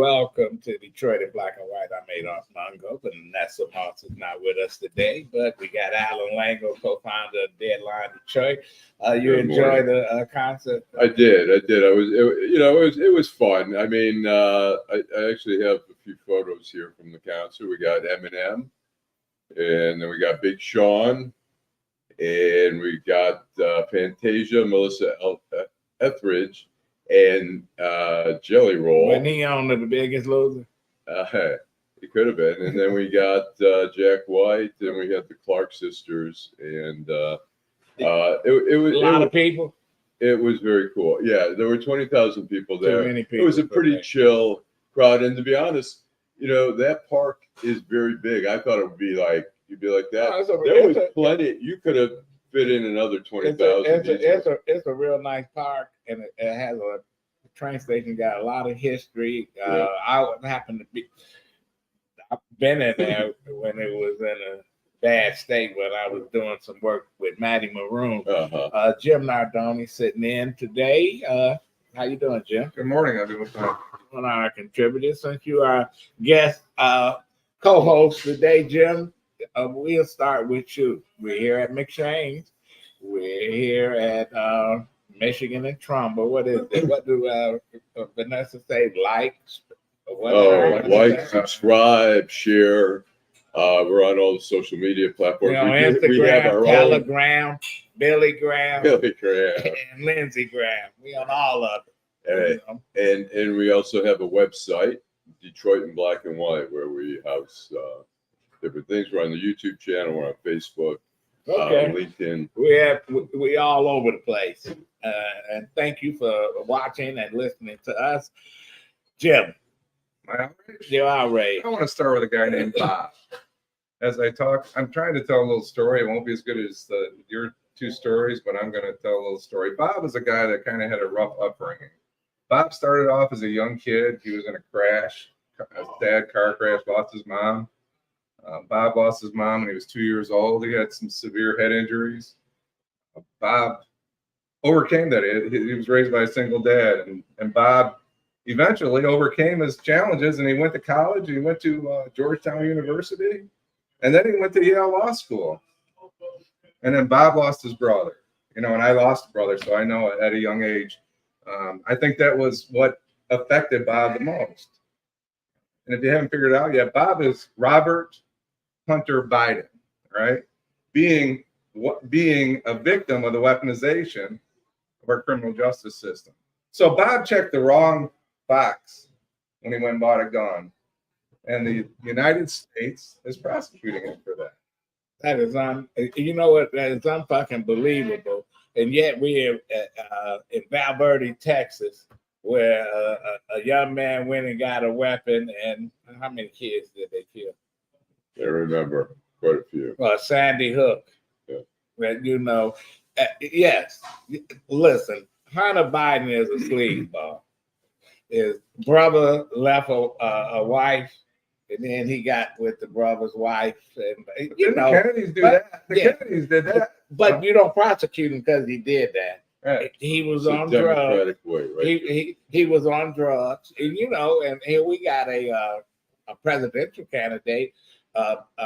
welcome to Detroit in Black and White. I'm Adolph Mongo, but Nessa Moss is not with us today. But we got Allan, Lengel, co-founder of Deadline Detroit. You enjoyed the concert? I did. It was fun. I mean, I actually have a few photos here from the concert. We got Eminem, and then we got Big Sean, and we got Fantasia, Melissa Etheridge, and Jelly Roll. Wasn't he on The Biggest Loser? It could have been. And then we got Jack White, and we had the Clark sisters, and it was a lot of people. It was very cool. Yeah, there were 20,000 people there. Too many people. It was a pretty chill crowd, and to be honest, that park is very big. I thought it would be like that. There was plenty. You could have fit in another 20,000. It's a real nice park, and it has a train station. Got a lot of history. I happened to be. I've been in there when it was in a bad state when I was doing some work with Matty Maroon. Jim Nardone sitting in today. How you doing, Jim? Good morning. I'm doing fine. One of our contributors, since you are guest co-host today, Jim. We'll start with you. We're here at McShane's. We're here at Michigan and Trumbull. What is it? What do Vanessa say? Like, subscribe, share. We're on all the social media platforms. Instagram, we have our Telegram, Billy Graham, and Lindsey Graham. We on all of it. And we also have a website, Detroit in Black and White, where we house different things. We're on the YouTube channel. We're on Facebook, LinkedIn. We all over the place. And thank you for watching and listening to us, Jim. You're outraged. I want to start with a guy named Bob. As I talk, I'm trying to tell a little story. It won't be as good as your two stories, but I'm going to tell a little story. Bob is a guy that kind of had a rough upbringing. Bob started off as a young kid. He was in a crash. His dad car crash, lost his mom. Bob lost his mom when he was 2 years old. He had some severe head injuries. Bob overcame that. He was raised by a single dad, and Bob eventually overcame his challenges, and he went to college. He went to Georgetown University, and then he went to Yale Law School. And then Bob lost his brother, and I lost a brother, so I know at a young age. I think that was what affected Bob the most. And if you haven't figured it out yet, Bob is Robert Hunter Biden, right? Being a victim of the weaponization of our criminal justice system. So Bob checked the wrong box when he went and bought a gun, and the United States is prosecuting him for that. That is that is unfucking believable. And yet we in Val Verde, Texas, where a young man went and got a weapon, and how many kids did they kill? I remember quite a few. Sandy Hook. Yeah. Yes. Listen, Hunter Biden is a sleazeball. His brother left a wife, and then he got with the brother's wife. And the Kennedys do that. The Kennedys did that. But you don't prosecute him because he did that. Right. He was on drugs. Way, right? He was on drugs, and and here we got a presidential candidate,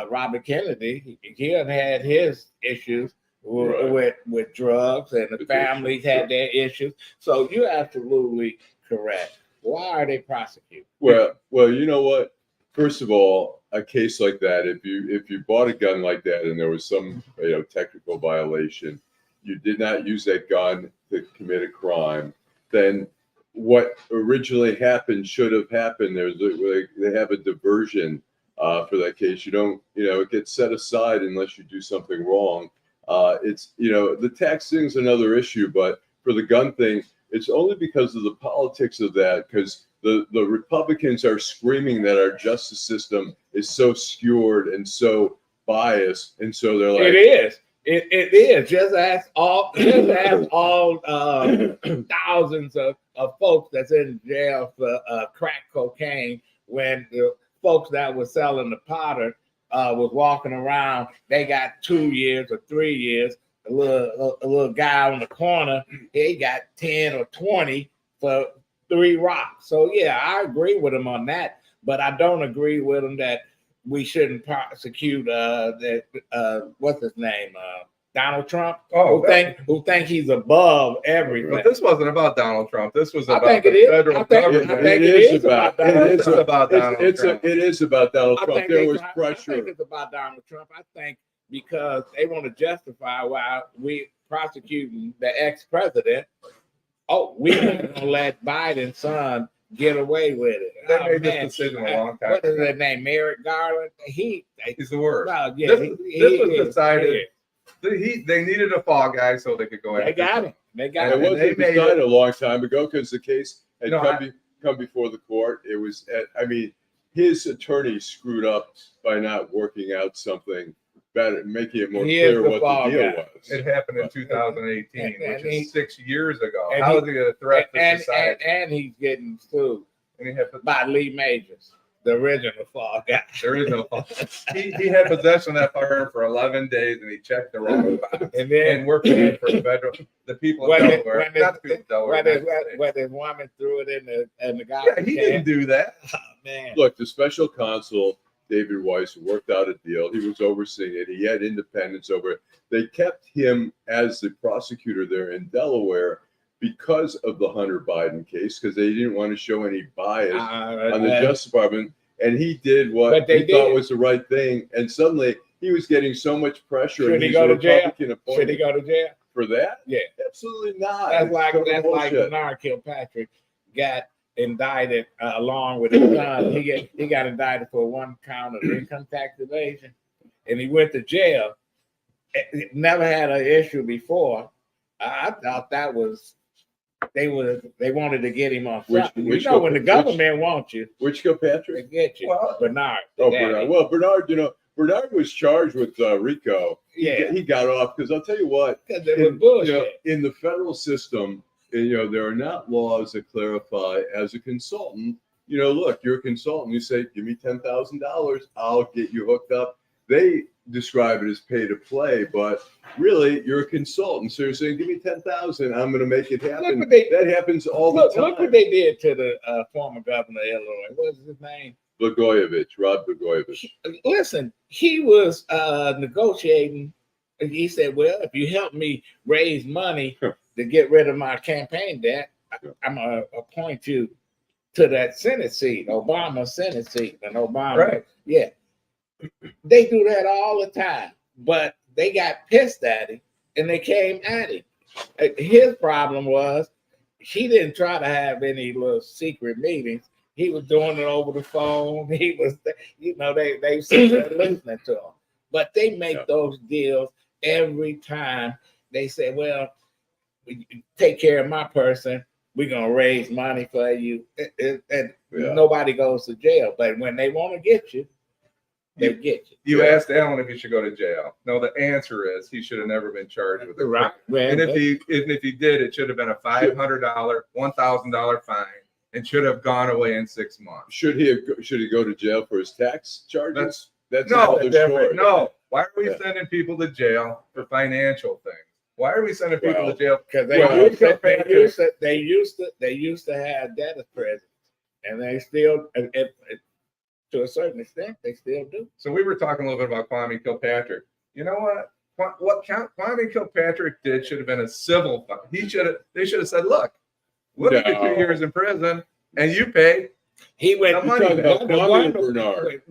Robert Kennedy. He had his issues with drugs, and the families had their issues. So you're absolutely correct. Why are they prosecuting? Well, you know what? First of all, a case like that, if you bought a gun like that and there was some technical violation, you did not use that gun to commit a crime, then what originally happened should have happened. They have a diversion for that case. You don't, it gets set aside unless you do something wrong. The tax thing's another issue, but for the gun thing, it's only because of the politics of that, because the Republicans are screaming that our justice system is so skewed and so biased, and so they're like, it is. It is. Just ask all thousands of folks that's in jail for crack cocaine when the folks that were selling the powder was walking around. They got 2 years or 3 years. A little guy on the corner, he got 10 or 20 for 3 rocks. So yeah, I agree with him on that, but I don't agree with him that we shouldn't prosecute what's his name, Donald Trump, who think he's above everything. But this wasn't about Donald Trump. This was about think the it is. federal I think government. it is about Donald Trump. It is about Donald Trump. There was I pressure. think it's about Donald Trump. I think because they want to justify why we prosecuting the ex-president. Oh, we not gonna let Biden's son get away with it. They made this decision a long time What is ago. his name? Merrick Garland. He's the worst. Well, yeah, This was decided. They needed a fall guy so they could go They after got him. him. They got And him. it wasn't decided a long time ago because the case had No, come before the court. It was, his attorney screwed up by not working out something better, making it more clear what the deal was. It happened in 2018, which is 6 years ago. and How is he a threat to society? And he's getting sued And he had by Lee Majors, the original fall guy. There is no fault. He had possession of that firearm for 11 days, and he checked the wrong box. And then And we're paying for the people of Delaware. Not the people of Delaware. when this woman threw it in the guy. Yeah, he didn't do that. Oh, man. Look, the special counsel, David Weiss, worked out a deal. He was overseeing it. He had independence over it. They kept him as the prosecutor there in Delaware because of the Hunter Biden case, because they didn't want to show any bias on the Justice Department. And he did what he thought was the right thing. And suddenly he was getting so much pressure. Should he go to jail? Should he go to jail? For that? Yeah. Absolutely not. That's like Bernard Kilpatrick got indicted along with his son. He got indicted for 1 count of income tax evasion, and he went to jail. Never had an issue before. I thought that was they wanted to get him on something. When the government wants you, which Kilpatrick? They get you. Well, Bernard. Bernard. Well, Bernard was charged with RICO. Yeah, he got off because I'll tell you what. Because it was bullshit. In the federal system, there are not laws that clarify as a consultant. Look, you're a consultant. You say, give me $10,000, I'll get you hooked up. They describe it as pay to play, but really, you're a consultant. So you're saying, give me $10,000, I'm going to make it happen. That happens all the time. Look what they did to the former governor of Illinois. What is his name? Rod Blagojevich. Listen, he was negotiating. He said, well, if you help me raise money to get rid of my campaign debt, I'm going to appoint you to that Senate seat, Obama Senate seat. And Obama, right. Yeah. They do that all the time, but they got pissed at him and they came at him. His problem was he didn't try to have any little secret meetings. He was doing it over the phone. He was, they sit there listening to him. But they make those deals every time. They say, well, take care of my person. We're going to raise money for you. And nobody goes to jail. But when they want to get you, they get you. You asked Allan if he should go to jail. No, the answer is he should have never been charged with it. Right. And if he did, it should have been a $500, $1,000 fine, and should have gone away in 6 months. Should he go to jail for his tax charges? That's no. story. No. Why are we sending people to jail for financial things? Why are we sending people to jail? Because they used to have debtors present, and they still, to a certain extent, they still do. So we were talking a little bit about Kwame Kilpatrick. You know what? What Kwame Kilpatrick did should have been a civil fine. They should have said, look, we'll give you 2 years in prison, and you pay. He went the money. Kwame or Bernard?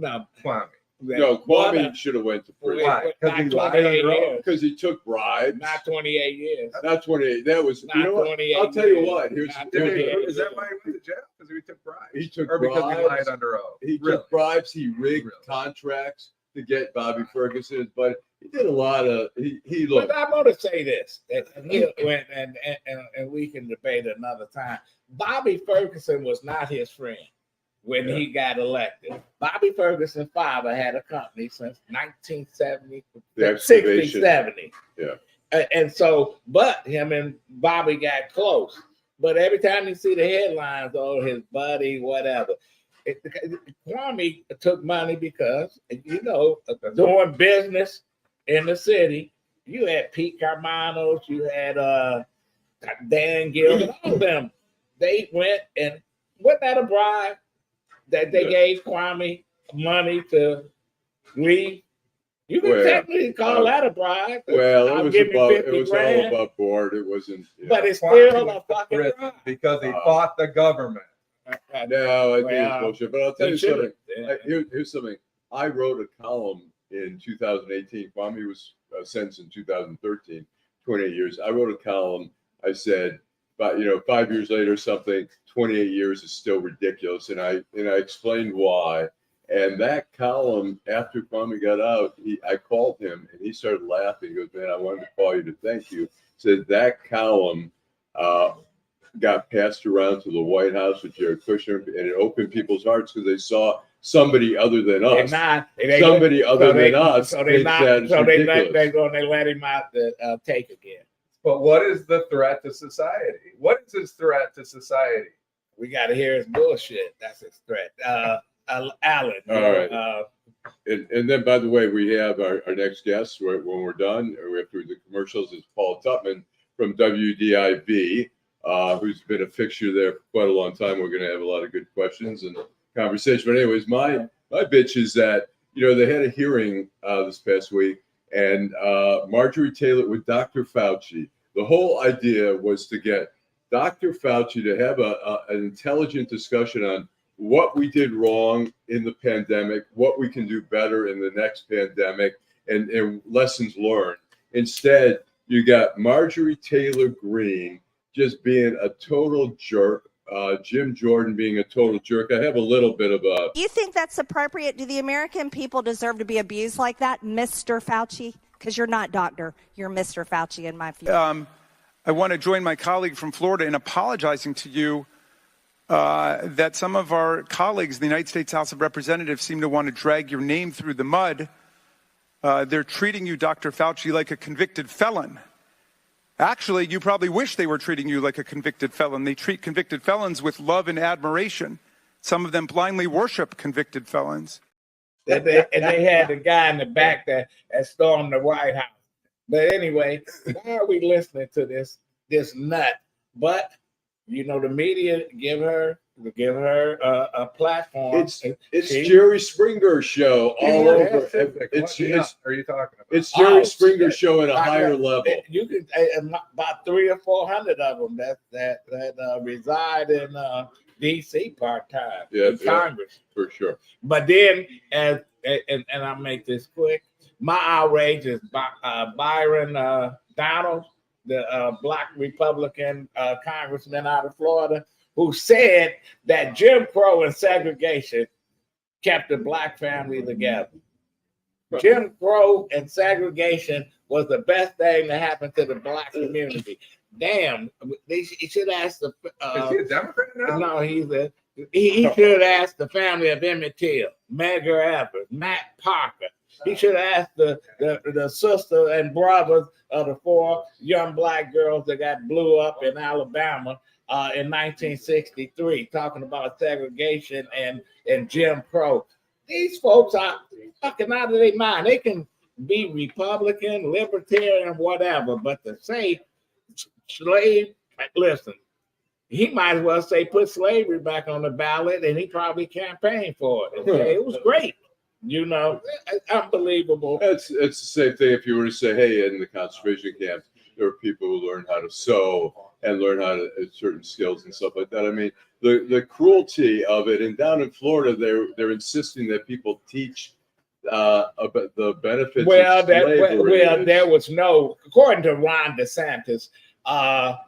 Kwame. No, Kwame should have went to prison. Why? Because he lied under oath. Because he took bribes. Not 28 years. Not 28. That was. Not 28 I'll tell you what. Is that why he went to jail? Because he took bribes. He took or because bribes. he lied under oath. He took bribes. He rigged contracts to get Bobby Ferguson. But he did a lot of. He looked. But I'm going to say this, and we can debate another time. Bobby Ferguson was not his friend when he got elected. Bobby Ferguson's father had a company since 1970, 60, 70. Yeah. And so, but him and Bobby got close. But every time you see the headlines, his buddy, whatever. Kwame took money because, doing business in the city, you had Pete Carmanos, you had Dan Gill, and all of them they went and wasn't that a bribe that they gave Kwame money to leave? You can technically call that a bribe. Well, I'll it was give you above. 50 It was grand. all above board. It wasn't. But it's Kwame still was a fucking prison bribe. because he fought the government. No, I think it's bullshit. But I'll tell you something. Yeah. Here's something. I wrote a column in 2018. Kwame was sentenced in 2013, 28 years. I wrote a column. I said, but 5 years later, something, 28 years is still ridiculous, and I explained why. And that column, after Kwame got out, I called him and he started laughing. He goes, "Man, I wanted to call you to thank you." Said that column got passed around to the White House with Jared Kushner, and it opened people's hearts because they saw somebody other than us. Somebody other than us. So they're going to let him out the take again. But what is the threat to society? What is his threat to society? We got to hear his bullshit. That's his threat. Allan. All right. And then, by the way, we have our next guest when we're done. We have to do the commercials. Is Paula Tutman from WDIV, who's been a fixture there for quite a long time. We're going to have a lot of good questions and conversation. But anyways, my bitch is that they had a hearing this past week, and Marjorie Taylor with Dr. Fauci. The whole idea was to get Dr. Fauci to have an intelligent discussion on what we did wrong in the pandemic, what we can do better in the next pandemic, and lessons learned. Instead, you got Marjorie Taylor Greene just being a total jerk, Jim Jordan being a total jerk. I have a little bit of a... You think that's appropriate? Do the American people deserve to be abused like that, Mr. Fauci? Because you're not doctor, you're Mr. Fauci in my view. I want to join my colleague from Florida in apologizing to you that some of our colleagues in the United States House of Representatives seem to want to drag your name through the mud. They're treating you, Dr. Fauci, like a convicted felon. Actually, you probably wish they were treating you like a convicted felon. They treat convicted felons with love and admiration. Some of them blindly worship convicted felons. And they had the guy in the back that stormed the White House. But anyway, why are we listening to this nut? But the media give her a platform. It's Jerry Springer show all over. Are you talking about? It's Jerry Springer show at a higher level. You can about 300 or 400 of them that reside in D.C. part-time in Congress for sure. But then, and I'll make this quick. My outrage is Byron Donald, the Black Republican congressman out of Florida, who said that Jim Crow and segregation kept the Black family together. Jim Crow and segregation was the best thing that happened to the Black community. Damn, he should ask the. Is he a Democrat now? No, he should ask the family of Emmett Till, Medgar Evers, Matt Parker. He should ask the sister and brothers of the 4 young Black girls that got blew up in Alabama in 1963, talking about segregation and Jim Crow. These folks are fucking out of their mind. They can be Republican, Libertarian, whatever, but to say slave, listen, he might as well say put slavery back on the ballot, and he probably campaigned for it. Okay? It was great. Unbelievable. It's the same thing if you were to say, hey, in the concentration camps, there were people who learned how to sew and learn how to certain skills and stuff like that. I mean, the cruelty of it, and down in Florida, they're insisting that people teach about the benefits of slavery. There was no, according to Ron DeSantis, the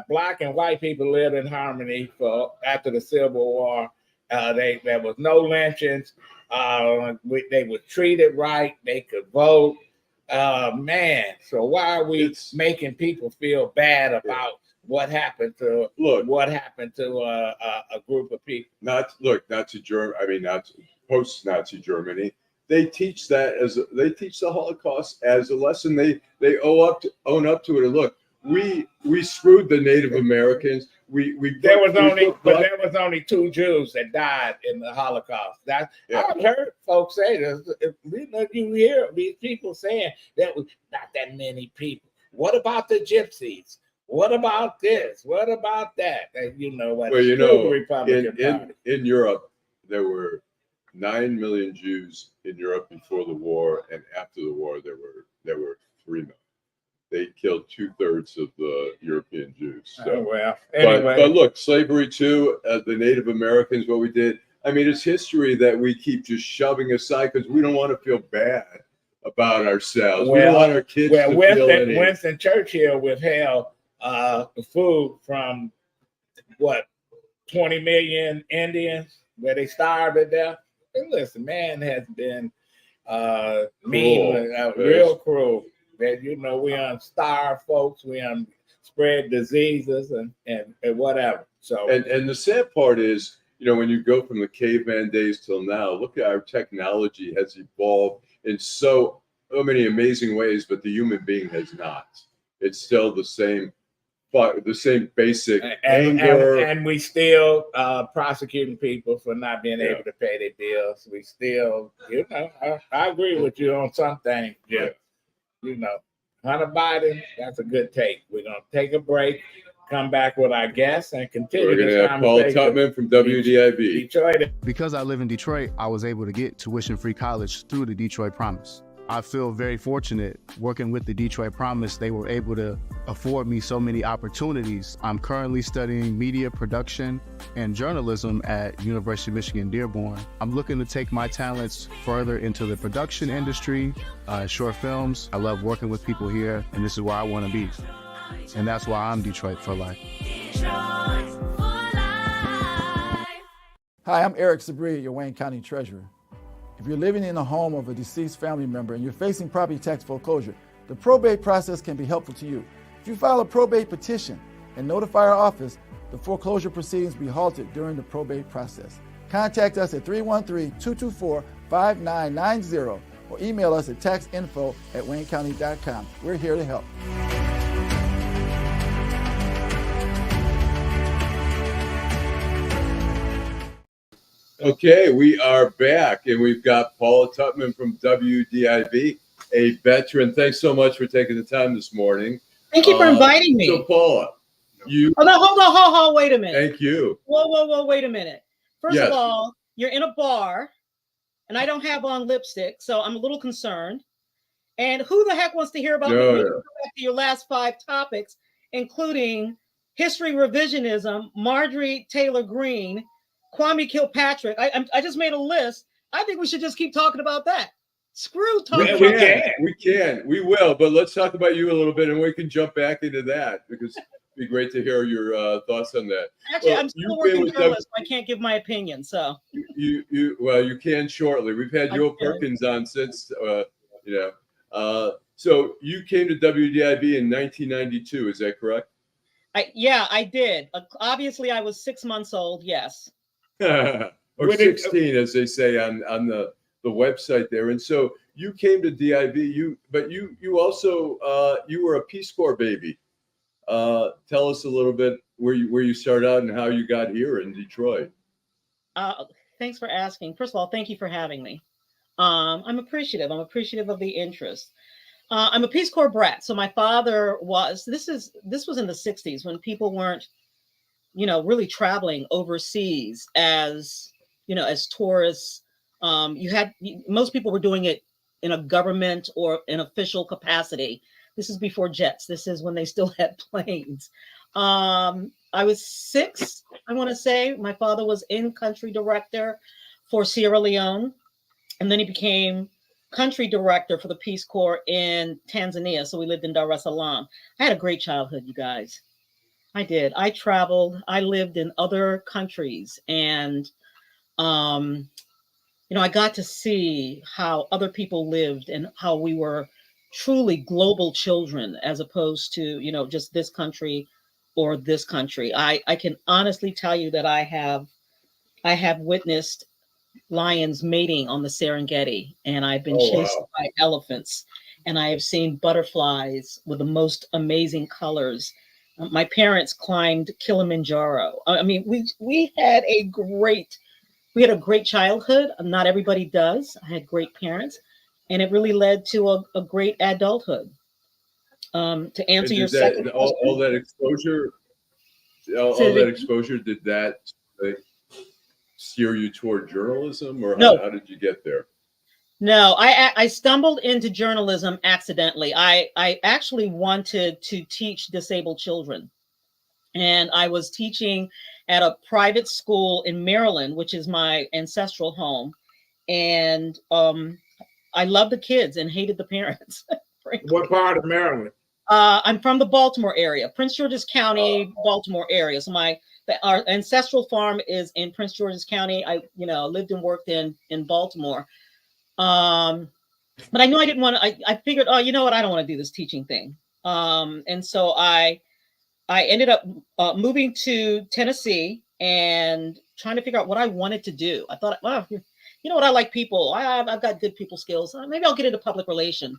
Black and white people lived in harmony after the Civil War. There was no lynchings. They were treated right. They could vote. Man, so why are we making people feel bad about what happened to a group of people? Nazi Germany. I mean, not post-Nazi Germany. They teach the Holocaust as a lesson. They own up to it. And look, we screwed the Native Americans. There was only 2 Jews that died in the Holocaust. I've heard folks say this. You hear these people saying that was not that many people. What about the gypsies? What about this? What about that? And you know what? Well, you Screw know, the Republican Party. in Europe, there were 9 million Jews in Europe before the war, and after the war, there were 3 million. They killed 2/3 of the European Jews. So, Oh, well, anyway. but look, slavery too. The Native Americans, what we did. I mean, it's history that we keep just shoving aside because we don't want to feel bad about ourselves. We don't want our kids to feel any. Winston Churchill withheld food from what 20 million Indians where they starved to death. And listen, man has been mean, real cruel. That we starve folks, we spread diseases and whatever. So and the sad part is, when you go from the caveman days till now, look at our technology has evolved in so many amazing ways, but the human being has not. It's still the same basic anger. And we still prosecuting people for not being able to pay their bills. We still, I agree with you on some things. Yeah. Hunter Biden, that's a good take. We're going to take a break, come back with our guests, and continue. We're going to have Paula Tutman from WDIV. Detroit. Because I live in Detroit, I was able to get tuition-free college through the Detroit Promise. I feel very fortunate working with the Detroit Promise. They were able to afford me so many opportunities. I'm currently studying media production and journalism at University of Michigan Dearborn. I'm looking to take my talents further into the production industry, short films. I love working with people here, and this is where I want to be. And that's why I'm Detroit for life. Hi, I'm Eric Sabri, your Wayne County Treasurer. If you're living in the home of a deceased family member and you're facing property tax foreclosure, the probate process can be helpful to you. If you file a probate petition and notify our office, the foreclosure proceedings will be halted during the probate process. Contact us at 313-224-5990 or email us at taxinfo@waynecounty.com. We're here to help. Okay, we are back, and we've got Paula Tutman from WDIV, a veteran. Thanks so much for taking the time this morning. Thank you for inviting me. So, Paula, you... Oh, no, hold on, wait a minute. Thank you. Whoa, wait a minute. First of all, you're in a bar, and I don't have on lipstick, so I'm a little concerned. And who the heck wants to hear about me? Go back to your last 5 topics, including history revisionism, Marjorie Taylor Greene, Kwame Kilpatrick. I just made a list. I think we should just keep talking about that. Screw talking about that. We can. We will. But let's talk about you a little bit, and we can jump back into that because it'd be great to hear your thoughts on that. Actually, I'm still a working journalist, so I can't give my opinion. So you can shortly. We've had Joe Perkins on since So you came to WDIV in 1992. Is that correct? I did. Obviously, I was 6 months old. Yes. Or 16, as they say on the website there. And so you came to DIV, but you also you were a Peace Corp baby. Tell us a little bit where you started out and how you got here in Detroit. Thanks for asking. First of all, thank you for having me. I'm appreciative. I'm appreciative of the interest. I'm a Peace Corps brat. So my father was. This was in the 60s when people weren't, really traveling overseas as tourists. Most people were doing it in a government or an official capacity. This is before jets. This is when they still had planes. I was 6, I want to say. My father was in-country director for Sierra Leone, and then he became country director for the Peace Corps in Tanzania. So we lived in Dar es Salaam. I had a great childhood, you guys. I did. I traveled. I lived in other countries, and I got to see how other people lived and how we were truly global children as opposed to, just this country or this country. I can honestly tell you that I have witnessed lions mating on the Serengeti, and I've been chased by elephants, and I have seen butterflies with the most amazing colors. My parents climbed Kilimanjaro. I mean, we had a great childhood. Not everybody does. I had great parents, and it really led to a great adulthood. To answer And your did second that, question, all that exposure, all Say it that again. exposure, did that steer you toward journalism, or No. how did you get there? No, I stumbled into journalism accidentally. I actually wanted to teach disabled children, and I was teaching at a private school in Maryland, which is my ancestral home, and I loved the kids and hated the parents. What part of Maryland? I'm from the Baltimore area, Prince George's County, Baltimore area. So our ancestral farm is in Prince George's County. I lived and worked in Baltimore. But I knew I didn't want to. I figured, oh, you know what? I don't want to do this teaching thing. And so I ended up moving to Tennessee and trying to figure out what I wanted to do. I thought, well, you know what? I like people. I've got good people skills. Maybe I'll get into public relations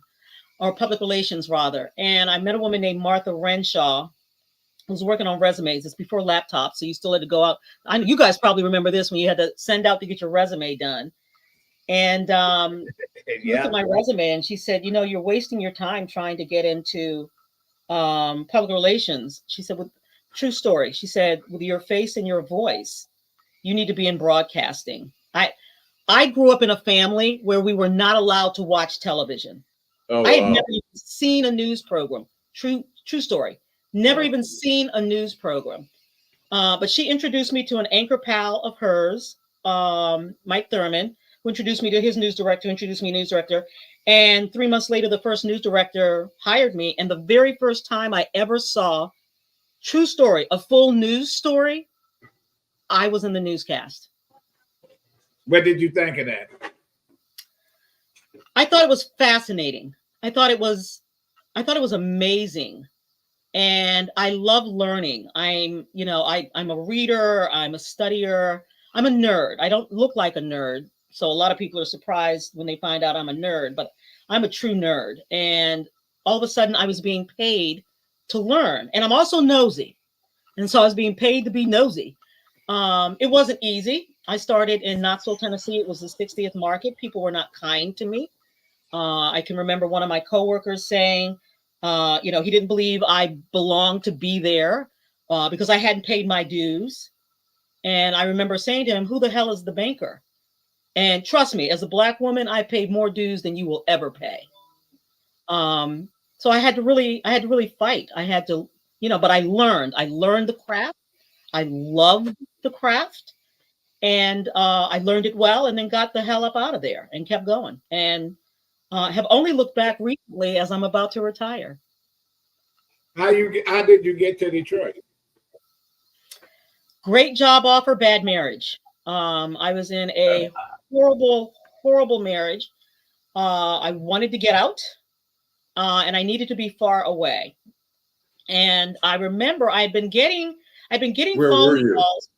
rather. And I met a woman named Martha Renshaw, who was working on resumes. It's before laptops, so you still had to go out. You guys probably remember this when you had to send out to get your resume done. And looked at my resume, and she said, you're wasting your time trying to get into public relations. She said, true story. She said, with your face and your voice, you need to be in broadcasting. I grew up in a family where we were not allowed to watch television. Oh, I had wow. never even seen a news program. True story. Never even seen a news program. But she introduced me to an anchor pal of hers, Mike Thurman, who introduced me to his news director, introduced me to news director. And 3 months later, the first news director hired me. And the very first time I ever saw, true story, a full news story, I was in the newscast. What did you think of that? I thought it was fascinating. I thought it was amazing. And I love learning. I'm a reader, I'm a studier, I'm a nerd. I don't look like a nerd. So a lot of people are surprised when they find out I'm a nerd, but I'm a true nerd. And all of a sudden I was being paid to learn. And I'm also nosy. And so I was being paid to be nosy. It wasn't easy. I started in Knoxville, Tennessee. It was the 60th market. People were not kind to me. I can remember one of my coworkers saying, he didn't believe I belonged to be there because I hadn't paid my dues. And I remember saying to him, who the hell is the banker? And trust me, as a Black woman, I paid more dues than you will ever pay. So I had to really fight. I had to, but I learned the craft. I loved the craft, and I learned it well, and then got the hell up out of there and kept going. And have only looked back recently as I'm about to retire. How did you get to Detroit? Great job offer, bad marriage. I was in a horrible marriage. I wanted to get out, and I needed to be far away. And I remember I'd been getting Where phone were you? calls.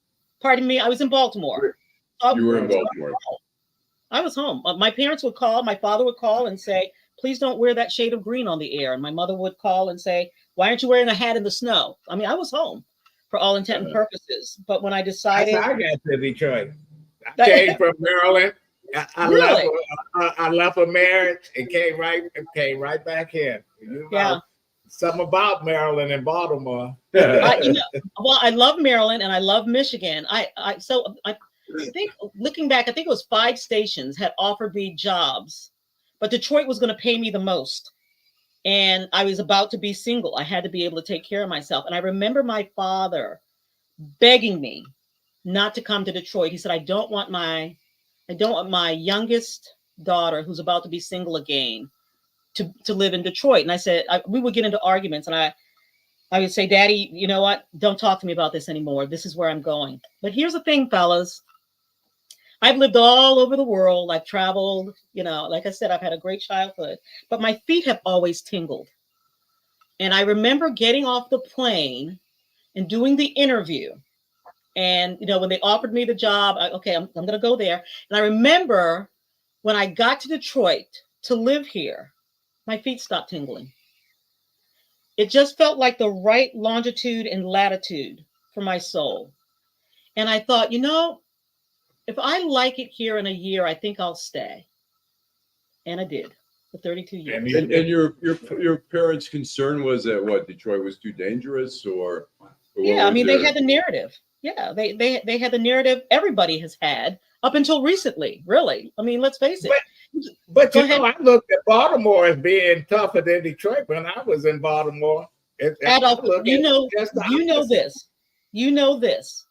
Pardon me, I was in Baltimore. You were in Baltimore. I was home. My parents would call. My father would call and say, please don't wear that shade of green on the air. And my mother would call and say, why aren't you wearing a hat in the snow? I mean, I was home for all intent and purposes. But when I decided, That's how I got to Detroit. I came from Maryland. I left a marriage and came right back here. Yeah. Something about Maryland and Baltimore. Well, I love Maryland and I love Michigan. I think looking back, I think it was 5 stations had offered me jobs, but Detroit was going to pay me the most. And I was about to be single. I had to be able to take care of myself. And I remember my father begging me not to come to Detroit. He said, I don't want my youngest daughter, who's about to be single again, to live in Detroit. And I said, we would get into arguments, and I would say, Daddy, you know what? Don't talk to me about this anymore. This is where I'm going. But here's the thing, fellas. I've lived all over the world. I've traveled, like I said, I've had a great childhood, but my feet have always tingled. And I remember getting off the plane and doing the interview. And, when they offered me the job, I'm going to go there. And I remember when I got to Detroit to live here, my feet stopped tingling. It just felt like the right longitude and latitude for my soul. And I thought, if I like it here in a year, I think I'll stay. And I did. for 32 years. And your parents' concern was that what, Detroit was too dangerous, or yeah, I mean, they had the narrative. Yeah, they had the narrative everybody has had up until recently, really. I mean, let's face it. But you know, I looked at Baltimore as being tougher than Detroit when I was in Baltimore. Adolph, you know this. You know this.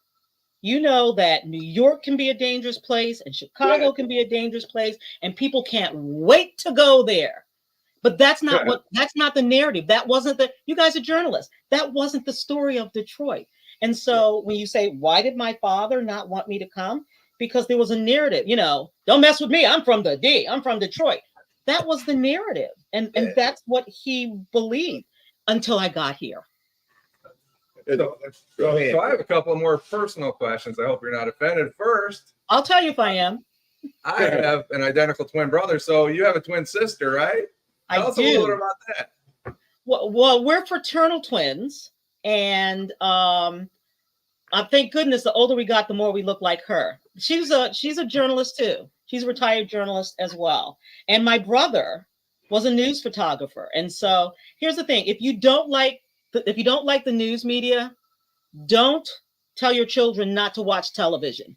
You know that New York can be a dangerous place and Chicago can be a dangerous place, and people can't wait to go there. But that's not the narrative. That wasn't you guys are journalists. That wasn't the story of Detroit. And so when you say, why did my father not want me to come? Because there was a narrative, you know, don't mess with me. I'm from the D. I'm from Detroit. That was the narrative. And that's what he believed until I got here. So I have a couple more personal questions. I hope you're not offended. First, I'll tell you if I am. I have an identical twin brother. So you have a twin sister, right? Tell us a little bit about that. Well, we're fraternal twins. And thank goodness the older we got, the more we look like her. She's a journalist too. She's a retired journalist as well. And my brother was a news photographer. And so here's the thing: if you don't like the news media, don't tell your children not to watch television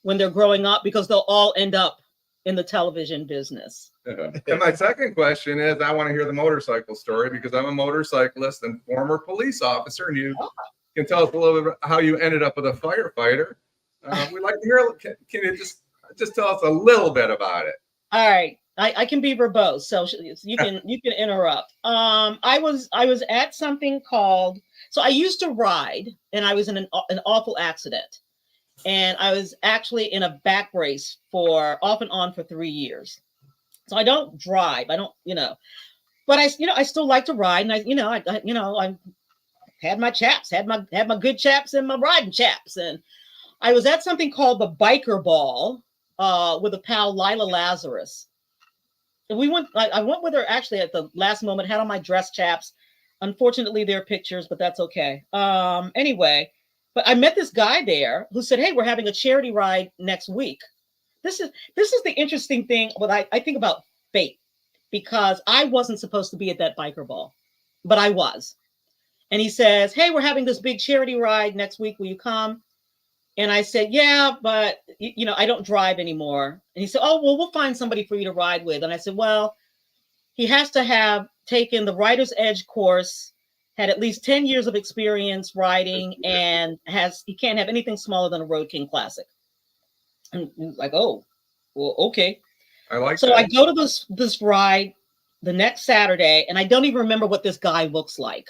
when they're growing up, because they'll all end up in the television business. And my second question is, I want to hear the motorcycle story, because I'm a motorcyclist and former police officer, and you can tell us a little bit how you ended up with a firefighter. We'd like to hear. Can you just tell us a little bit about it? All right. I can be verbose, so you can interrupt. I was at something called, so I used to ride, and I was in an awful accident, and I was actually in a back brace for off and on for 3 years. So I don't drive, I don't, but I still like to ride, and I had my chaps, had my good chaps and my riding chaps, and I was at something called the Biker Ball with a pal, Lila Lazarus. I went with her actually at the last moment, had on my dress chaps. Unfortunately, there are pictures, but that's okay. Anyway, but I met this guy there who said, hey, we're having a charity ride next week. This is the interesting thing. What I think about fate, because I wasn't supposed to be at that biker ball, but I was. And he says, hey, we're having this big charity ride next week. Will you come? And I said, yeah, but I don't drive anymore. And he said, oh, well, we'll find somebody for you to ride with. And I said, well, he has to have taken the Writer's Edge course, had at least 10 years of experience riding, and he can't have anything smaller than a Road King Classic. And he was like, oh, well, okay. So I go to this ride the next Saturday, and I don't even remember what this guy looks like.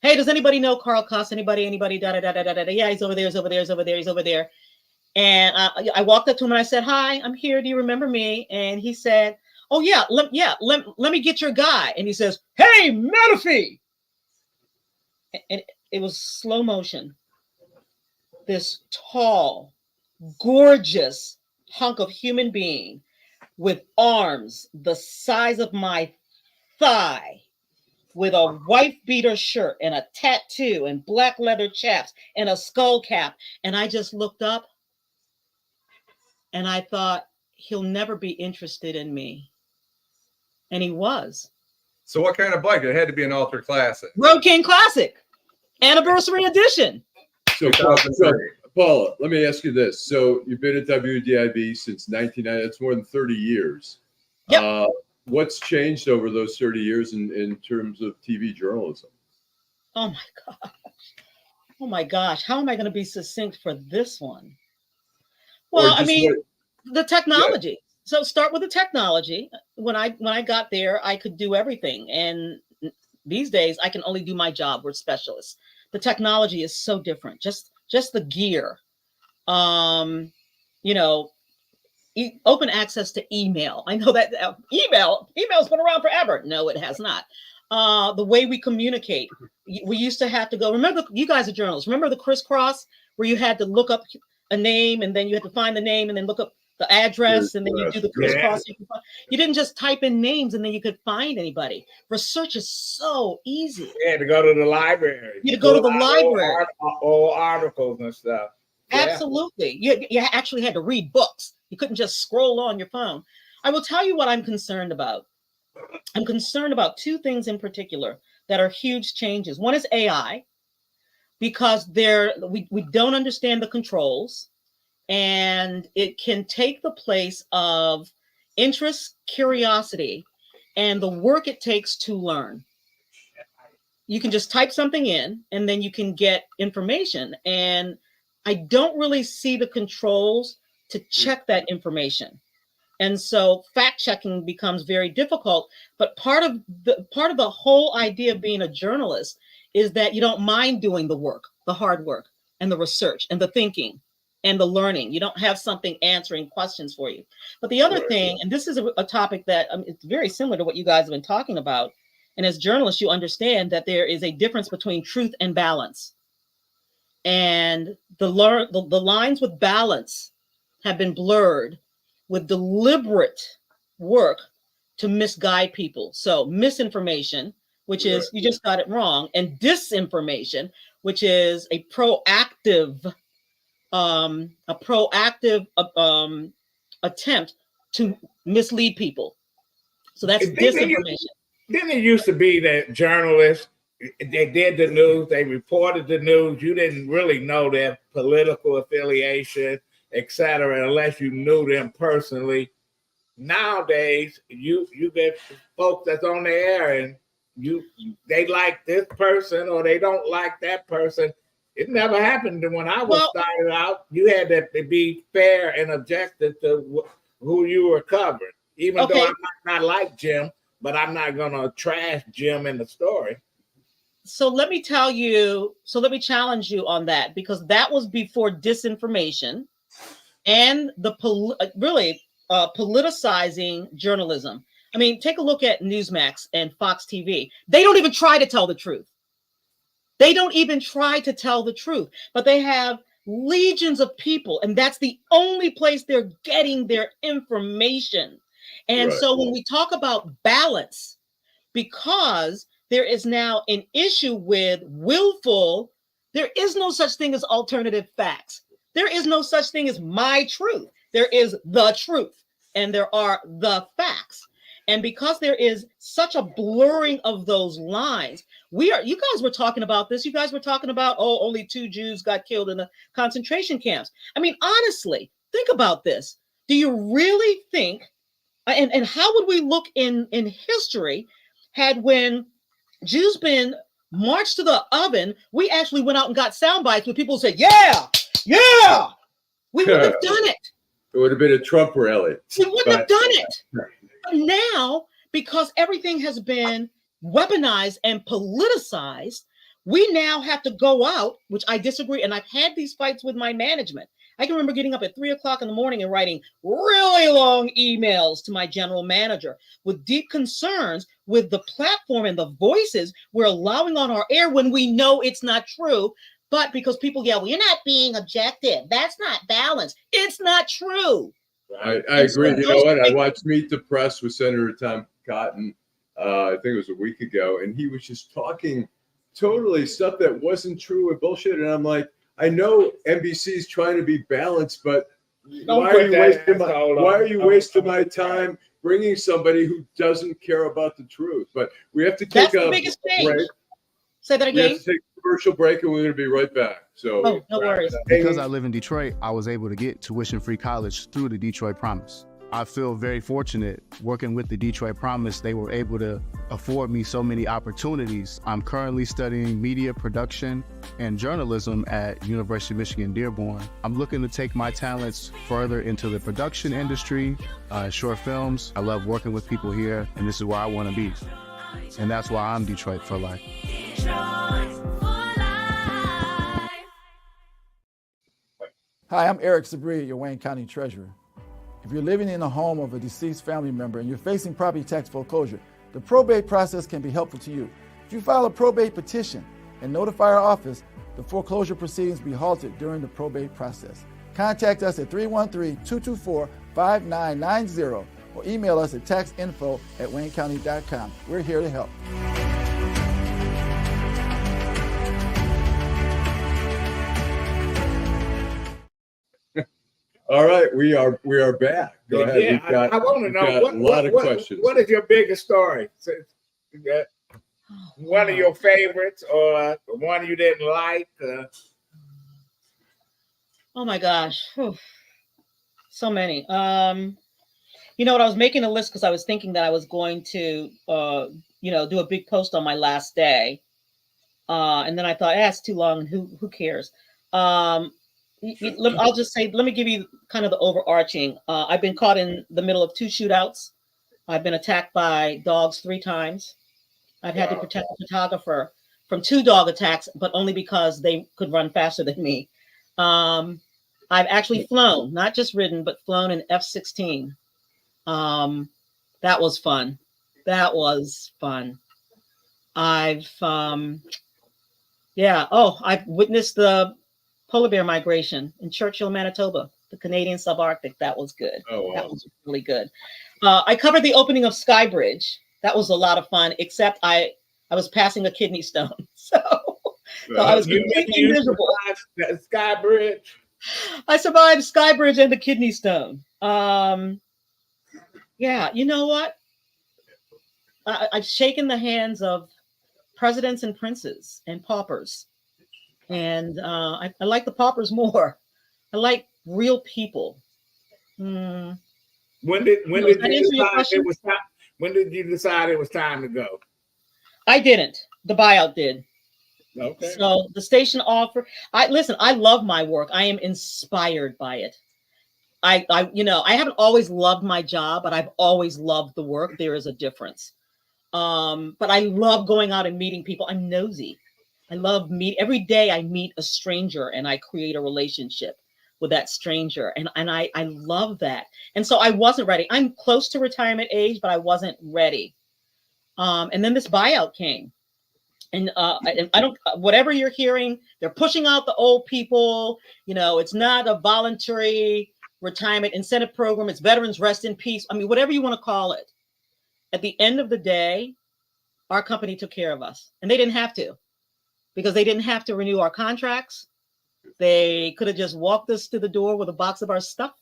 Hey, does anybody know Carl Cuss? Anybody? Da da da da da da. Yeah, he's over there. He's over there. He's over there. He's over there. And I walked up to him and I said, "Hi, I'm here. Do you remember me?" And he said, "Oh yeah, let me get your guy." And he says, "Hey, Menifee!" And it was slow motion. This tall, gorgeous hunk of human being with arms the size of my thigh, with a wife beater shirt and a tattoo and black leather chaps and a skull cap. And I just looked up and I thought, he'll never be interested in me. And he was. So what kind of bike? It had to be an Ultra Classic. Road King Classic, anniversary edition. So Paula, let me ask you this. So you've been at WDIV since 1990. That's more than 30 years. Yep. What's changed over those 30 years in terms of TV journalism? Oh my gosh. Oh my gosh. How am I going to be succinct for this one? Well, I mean, the technology. Yeah. So start with the technology. When I got there, I could do everything. And these days I can only do my job. We're specialists. The technology is so different. Just the gear. Open access to email. I know that email's been around forever. No, it has not. The way we communicate. We used to have to go. Remember, you guys are journalists. Remember the crisscross where you had to look up a name and then you had to find the name and then look up the address and then you do the crisscross. Yeah. You didn't just type in names and then you could find anybody. Research is so easy. You had to go to the library. You had to go to the library. Old articles and stuff. Yeah. Absolutely. You actually had to read books. You couldn't just scroll on your phone. I will tell you what I'm concerned about. I'm concerned about two things in particular that are huge changes. One is AI, because we don't understand the controls, and it can take the place of interest, curiosity, and the work it takes to learn. You can just type something in and then you can get information. And I don't really see the controls to check that information. And so fact checking becomes very difficult. But part of the whole idea of being a journalist is that you don't mind doing the work, the hard work, and the research, and the thinking, and the learning. You don't have something answering questions for you. But the other thing, and this is a topic that it's very similar to what you guys have been talking about. And as journalists, you understand that there is a difference between truth and balance. And the lines with balance have been blurred with deliberate work to misguide people. So misinformation, which is you just got it wrong, and disinformation, which is a proactive attempt to mislead people. So that's disinformation. Didn't it used to be that journalists, they did the news, they reported the news, you didn't really know their political affiliation, etc., unless you knew them personally. Nowadays, you get folks that's on the air and they like this person or they don't like that person. It never happened when I was started out. You had to be fair and objective to who you were covering. Even though I might not like Jim, but I'm not going to trash Jim in the story. So let me challenge you on that, because that was before disinformation and the politicizing journalism. I mean, take a look at Newsmax and Fox TV. They don't even try to tell the truth. They don't even try to tell the truth, but they have legions of people, and that's the only place they're getting their information. And so when we talk about balance, because there is now an issue with willful, there is no such thing as alternative facts. There is no such thing as my truth. There is the truth, and there are the facts. And because there is such a blurring of those lines, you guys were talking about this. You guys were talking about, only 2 Jews got killed in the concentration camps. I mean, honestly, think about this. Do you really think, and how would we look in history had when Jews been marched to the oven, we actually went out and got sound bites where people said, yeah, we would have done it. It would have been a Trump rally. We wouldn't have done it. But now, because everything has been weaponized and politicized, we now have to go out, which I disagree. And I've had these fights with my management. I can remember getting up at 3:00 in the morning and writing really long emails to my general manager with deep concerns with the platform and the voices we're allowing on our air when we know it's not true. But because people yell, well, you're not being objective. That's not balanced. It's not true. I agree. You know what? I watched Meet the Press with Senator Tom Cotton, I think it was a week ago, and he was just talking totally stuff that wasn't true and bullshit. And I'm like, I know NBC is trying to be balanced, but why are you wasting my time bringing somebody who doesn't care about the truth? But we have to take the biggest break. Say that again. We have to take a commercial break, and we're going to be right back. So, no worries. Because I live in Detroit, I was able to get tuition-free college through the Detroit Promise. I feel very fortunate working with the Detroit Promise. They were able to afford me so many opportunities. I'm currently studying media production and journalism at University of Michigan Dearborn. I'm looking to take my talents further into the production industry, short films. I love working with people here, and this is where I want to be. And that's why I'm Detroit for life. Hi, I'm Eric Sabri, your Wayne County Treasurer. If you're living in a home of a deceased family member and you're facing property tax foreclosure, the probate process can be helpful to you. If you file a probate petition and notify our office, the foreclosure proceedings will be halted during the probate process. Contact us at 313-224-5990 or email us at taxinfo@waynecounty.com. We're here to help. All right, we are back. Go ahead. Yeah, I want to know a lot of questions. What is your biggest story? One of your favorites, or one you didn't like? Oh my gosh, whew. So many. You know what? I was making a list because I was thinking that I was going to, do a big post on my last day, and then I thought, it's too long, and who cares? I'll just say, let me give you kind of the overarching. I've been caught in the middle of 2 shootouts. I've been attacked by dogs 3 times. I've had to protect a photographer from 2 dog attacks, but only because they could run faster than me. I've actually flown, not just ridden, but flown an F-16. That was fun. I've witnessed the polar bear migration in Churchill, Manitoba, the Canadian subarctic. That was good. Oh, wow. That was really good. I covered the opening of Sky Bridge. That was a lot of fun, except I was passing a kidney stone. So I was completely miserable. Sky Bridge. I survived Sky Bridge and the kidney stone. Yeah, you know what? I've shaken the hands of presidents and princes and paupers. And I like the paupers more. I like real people. When did you decide it was time to go? I didn't. The buyout did. Okay. So the station offer. I love my work. I am inspired by it. I haven't always loved my job, but I've always loved the work. There is a difference. But I love going out and meeting people. I'm nosy. I love every day I meet a stranger and I create a relationship with that stranger. And I love that. And so I wasn't ready. I'm close to retirement age, but I wasn't ready. And then this buyout came. And I don't, whatever you're hearing, they're pushing out the old people. It's not a voluntary retirement incentive program. It's veterans rest in peace. I mean, whatever you want to call it. At the end of the day, our company took care of us, and they didn't have to, because they didn't have to renew our contracts. They could have just walked us to the door with a box of our stuff.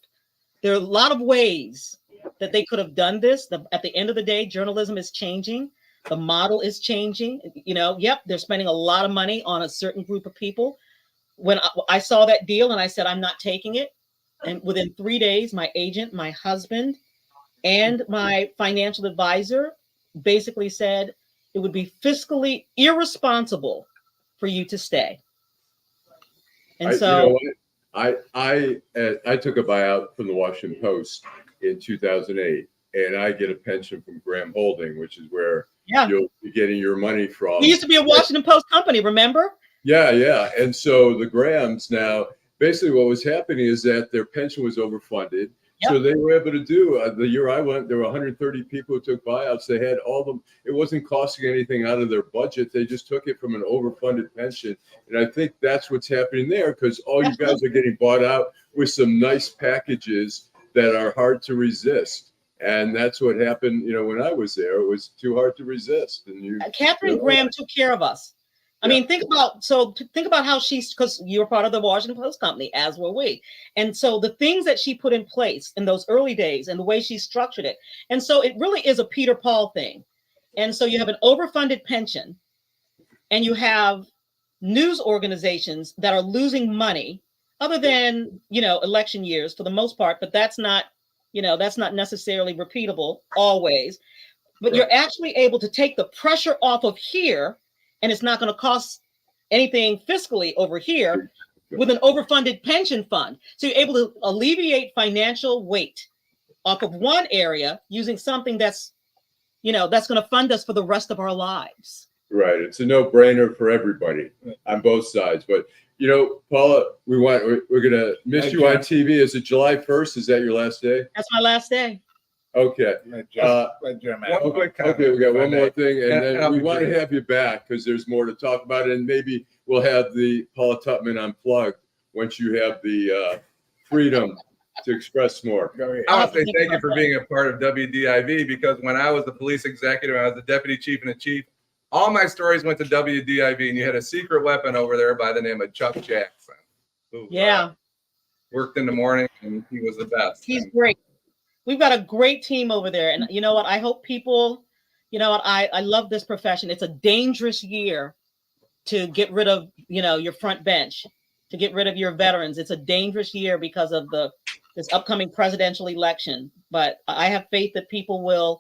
There are a lot of ways that they could have done this. At the end of the day, journalism is changing. The model is changing. They're spending a lot of money on a certain group of people. When I saw that deal and I said, I'm not taking it. And within 3 days, my agent, my husband, and my financial advisor basically said it would be fiscally irresponsible for you to stay. And I took a buyout from the Washington Post in 2008, and I get a pension from Graham Holding, which is where you'll be getting your money from. We used to be a Washington Post company, remember? Yeah. And so the Grahams now, basically what was happening is that their pension was overfunded. Yep. So they were able to do, the year I went, there were 130 people who took buyouts. They had all of them. It wasn't costing anything out of their budget. They just took it from an overfunded pension. And I think that's what's happening there, because all you guys are getting bought out with some nice packages that are hard to resist. And that's what happened, when I was there. It was too hard to resist. And Catherine Graham took care of us. I mean, think about how because you were part of the Washington Post company, as were we. And so the things that she put in place in those early days and the way she structured it. And so it really is a Peter Paul thing. And so you have an overfunded pension, and you have news organizations that are losing money, other than, election years for the most part, but that's not necessarily repeatable always. But you're actually able to take the pressure off of here, and it's not going to cost anything fiscally over here with an overfunded pension fund. So you're able to alleviate financial weight off of one area using something that's going to fund us for the rest of our lives. Right. It's a no-brainer for everybody on both sides. But, Paula, we're going to miss you on TV. Is it July 1st? Is that your last day? That's my last day. Okay. One quick comment. Okay, we got one more thing, and then we want to have you back because there's more to talk about, and maybe we'll have the Paula Tutman Unplugged once you have the freedom to express more. I want to say thank you for being a part of WDIV, because when I was the police executive, I was the deputy chief and the chief, all my stories went to WDIV, and you had a secret weapon over there by the name of Chuck Jackson. Yeah. worked in the morning, and he was the best. He's great. We've got a great team over there. And you know what? I hope people, you know what? I love this profession. It's a dangerous year to get rid of, your front bench, to get rid of your veterans. It's a dangerous year because of this upcoming presidential election. But I have faith that people will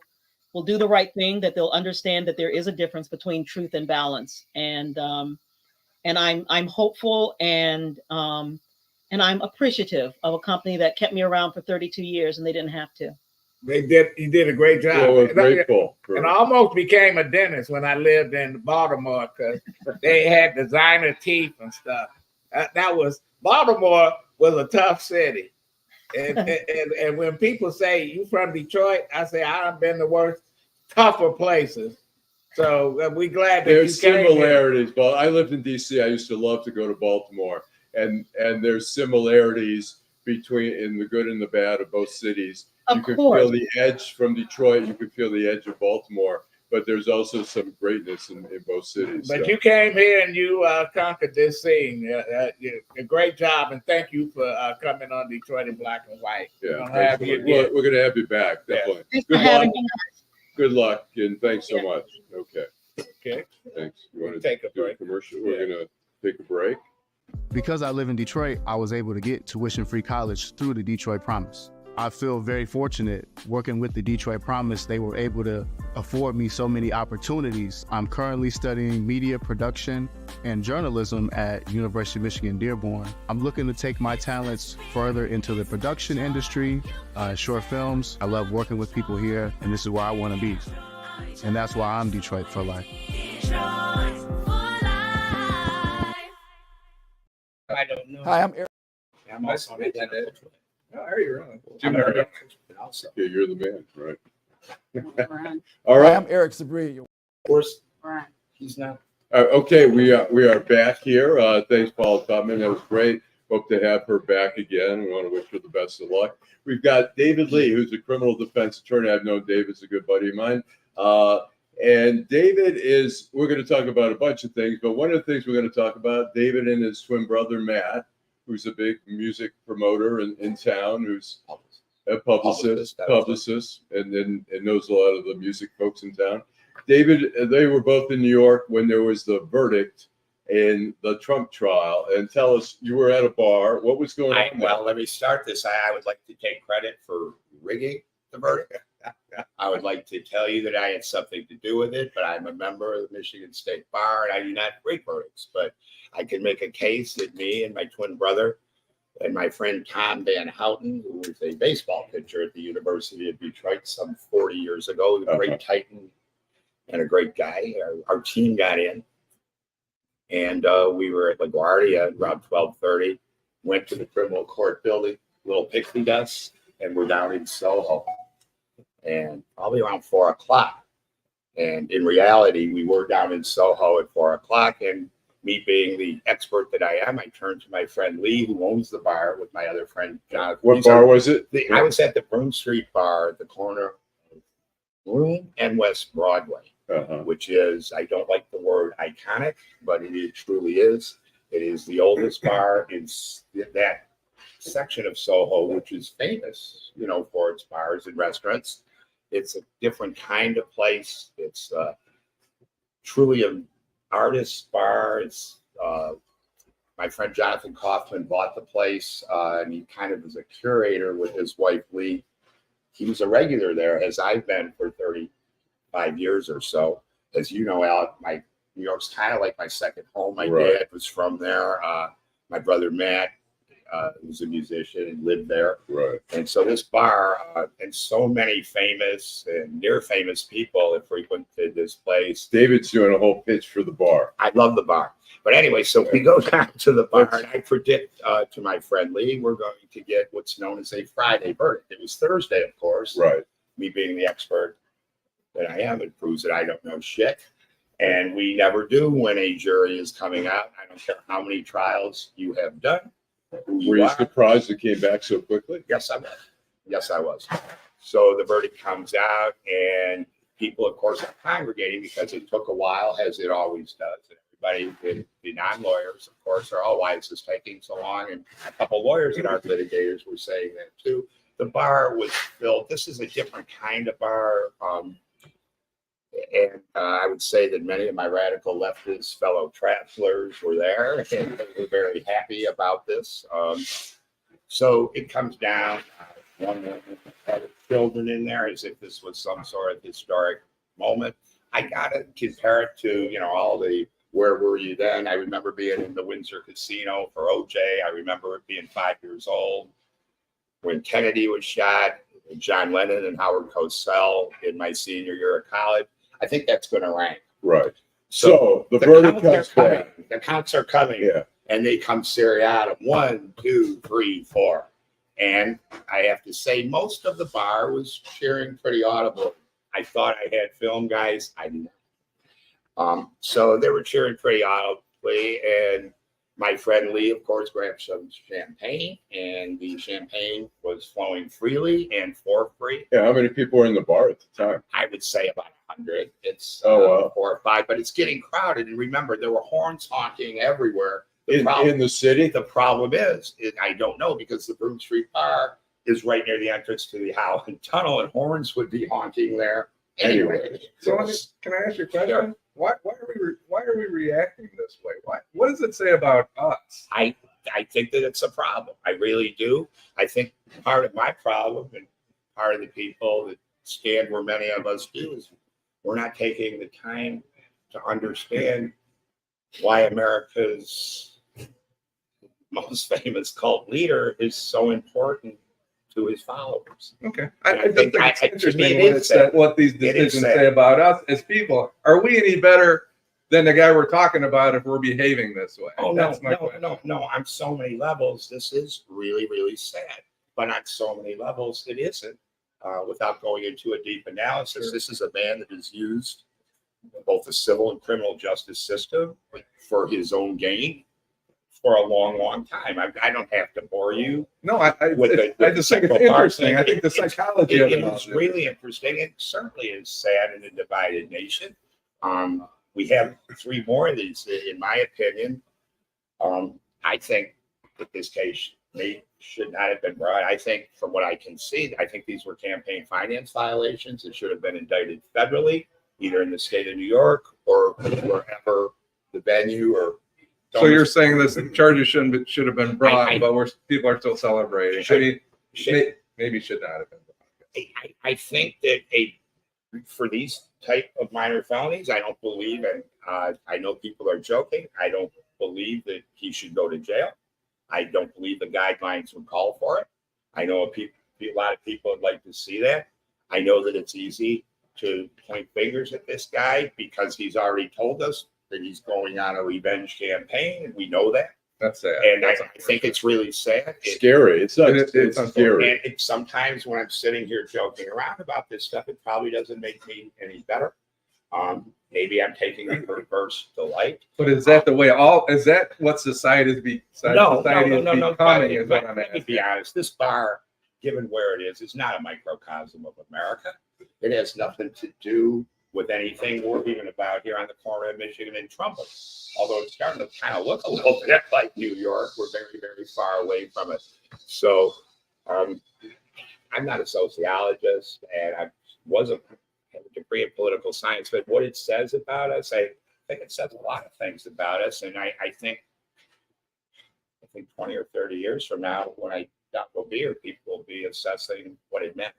do the right thing, that they'll understand that there is a difference between truth and balance. And I'm hopeful and I'm appreciative of a company that kept me around for 32 years and they didn't have to. You did a great job. Well, we're grateful. And I almost became a dentist when I lived in Baltimore because they had designer teeth and stuff. Baltimore was a tough city. And when people say you from Detroit, I say I've been the worst, tougher places. So we're glad that there's you came similarities. But I lived in DC. I used to love to go to Baltimore, and there's similarities in the good and the bad of both cities. You could feel the edge from Detroit. You could feel the edge of Baltimore. But there's also some greatness in both cities. But you came here and you conquered this scene. A great job, and thank you for coming on Detroit in Black and White. Yeah, we're going to have you back, definitely. Thanks for having me. Good luck, and thanks so much. Okay. Thanks. You want to take a break? Commercial? We're going to take a break. Because I live in Detroit, I was able to get tuition-free college through the Detroit Promise. I feel very fortunate working with the Detroit Promise. They were able to afford me so many opportunities. I'm currently studying media production and journalism at University of Michigan, Dearborn. I'm looking to take my talents further into the production industry, short films. I love working with people here, and this is where I want to be. And that's why I'm Detroit for life. I don't know. Hi, I'm Eric. I'm also Oh, are you really? Jim Okay, you're the man, right? All right. Hi, I'm Eric Sabri. Of course, he's not. Okay, we are back here. Thanks, Paula Tutman. That was great. Hope to have her back again. We want to wish her the best of luck. We've got David Lee, who's a criminal defense attorney. I've known David's a good buddy of mine. And David we're going to talk about a bunch of things, but one of the things we're going to talk about, David and his twin brother, Matt, who's a big music promoter in town, who's a publicist, and knows a lot of the music folks in town. David, they were both in New York when there was the verdict in the Trump trial. And tell us, you were at a bar. What was going on? Well, let me start this. I would like to take credit for rigging the verdict. I would like to tell you that I had something to do with it, but I'm a member of the Michigan State Bar, and I do not rig verdicts. But I can make a case that me and my twin brother and my friend Tom Van Houten, who was a baseball pitcher at the University of Detroit some 40 years ago, a great Titan and a great guy. Our team got in, and we were at LaGuardia around 12:30, went to the criminal court building, little pixie dust, and we're down in Soho. And probably around 4 o'clock. And in reality, we were down in Soho at 4 o'clock. And me being the expert that I am, I turned to my friend Lee, who owns the bar, with my other friend Jonathan. What bar was it? I was at the Broome Street Bar at the corner of Broome and West Broadway, which is, I don't like the word iconic, but it truly is. It is the oldest bar in that section of Soho, which is famous, for its bars and restaurants. It's a different kind of place. It's truly an artist's bar. It's my friend Jonathan Kaufman bought the place, and he kind of is a curator with his wife Lee. He was a regular there, as I've been for 35 years or so. As you know, Allan, New York's kind of like my second home. My dad was from there. My brother Matt who's a musician and lived there. Right. And so this bar and so many famous and near famous people have frequented this place. David's doing a whole pitch for the bar. I love the bar. But anyway, so we go down to the bar, and I predict to my friend Lee, we're going to get what's known as a Friday verdict. It was Thursday, of course. Right. Me being the expert that I am, it proves that I don't know shit. And we never do when a jury is coming out. I don't care how many trials you have done. Were you surprised it came back so quickly? Yes, I was. Yes, I was. So the verdict comes out, and people, of course, are congregating because it took a while, as it always does. And everybody, the non-lawyers, of course, are all, why is this taking so long? And a couple lawyers that aren't litigators were saying that too. The bar was filled. This is a different kind of bar. And I would say that many of my radical leftist fellow travelers were there, and they were very happy about this. So it comes down, one woman had children in there as if this was some sort of historic moment. I got to compare it to, all the, where were you then? I remember being in the Windsor Casino for OJ. I remember it being 5 years old when Kennedy was shot, John Lennon and Howard Cosell in my senior year of college. I think that's going to rank. Right. So the verdict comes back. The counts are coming. Yeah. And they come seriatim. 1, 2, 3, 4. And I have to say, most of the bar was cheering pretty audibly. I thought I had film guys. I did not. So they were cheering pretty audibly. And my friend Lee, of course, grabbed some champagne. And the champagne was flowing freely and for free. Yeah. How many people were in the bar at the time? I would say about 100. It's 4 or 5, but it's getting crowded. And remember, there were horns honking everywhere. In the city? The problem is, I don't know, because the Broome Street Bar is right near the entrance to the Howland Tunnel, and horns would be honking there anyway. So can I ask you a question? Sure. Why are we reacting this way? What does it say about us? I think that it's a problem. I really do. I think part of my problem, and part of the people that stand where many of us do, is we're not taking the time to understand why America's most famous cult leader is so important to his followers. Okay. I think it's interesting what these decisions say about us as people. Are we any better than the guy we're talking about if we're behaving this way? Oh, no. On so many levels, this is really, really sad. But on so many levels, it isn't. Without going into a deep analysis, This is a man that is used both the civil and criminal justice system for his own gain for a long, long time. I don't have to bore you. No, I just think it's interesting. I think the psychology of it is really interesting. It certainly is sad in a divided nation. We have 3 more of these, in my opinion. I think that this case should not have been brought. I think, from what I can see, I think these were campaign finance violations that should have been indicted federally, either in the state of New York or wherever the venue or. So you're saying this charges should have been brought, but people are still celebrating. Maybe should not have been. I think that for these type of minor felonies, I don't believe, and I know people are joking, I don't believe that he should go to jail. I don't believe the guidelines would call for it. I know a lot of people would like to see that. I know that it's easy to point fingers at this guy because he's already told us that he's going on a revenge campaign, and we know that. That's sad. And I think it's really sad. Scary. It's scary. And sometimes when I'm sitting here joking around about this stuff, it probably doesn't make me any better. Maybe I'm taking a perverse delight. But is that the way is that what society is becoming? No. Let me be honest. This bar, given where it is not a microcosm of America. It has nothing to do with anything we're even about here on the corner of Michigan and Trumbull. Although it's starting to kind of look a little bit like New York. We're very, very far away from it. So I'm not a sociologist, and I wasn't have a degree in political science, but what it says about us, I think it says a lot of things about us. And I think 20 or 30 years from now, when I will be here, people will be assessing what it meant.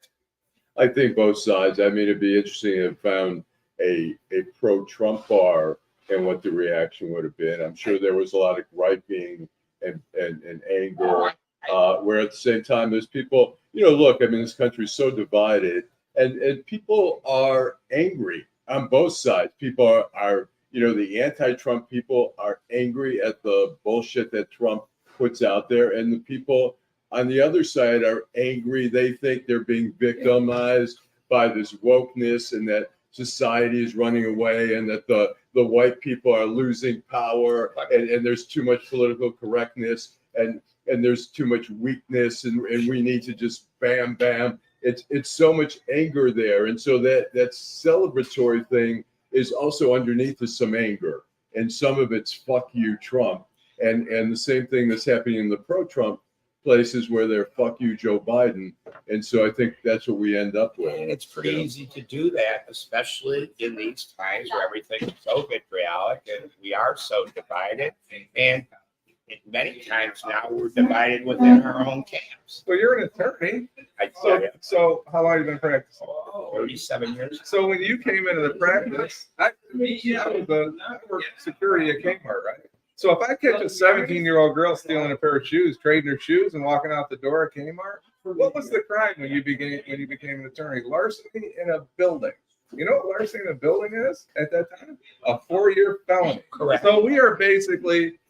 I think both sides. I mean, it'd be interesting to have found a pro-Trump bar and what the reaction would have been. I'm sure there was a lot of griping and anger, where at the same time there's people, look, I mean, this country's so divided, and people are angry on both sides. People are the anti-Trump people are angry at the bullshit that Trump puts out there, and the people on the other side are angry. They think they're being victimized by this wokeness and that society is running away and that the white people are losing power and there's too much political correctness and there's too much weakness and we need to just bam. It's so much anger there. And so that celebratory thing is also underneath is some anger. and some of it's fuck you Trump, and the same thing that's happening in the pro-Trump places where they're fuck you Joe Biden, and so I think that's what we end up with. And it's pretty easy to do that, especially in these times where everything's so vitriolic and we are so divided. And many times now we're divided within our own camps. So you're an attorney. So how long have you been practicing? 37 years. So when you came into the practice, I worked security at Kmart, right? So if I catch a 17-year-old girl stealing a pair of shoes, trading her shoes, and walking out the door at Kmart, what was the crime when you became an attorney? Larceny in a building. You know what larceny in a building is at that time? A 4-year felony. Correct. So we are basically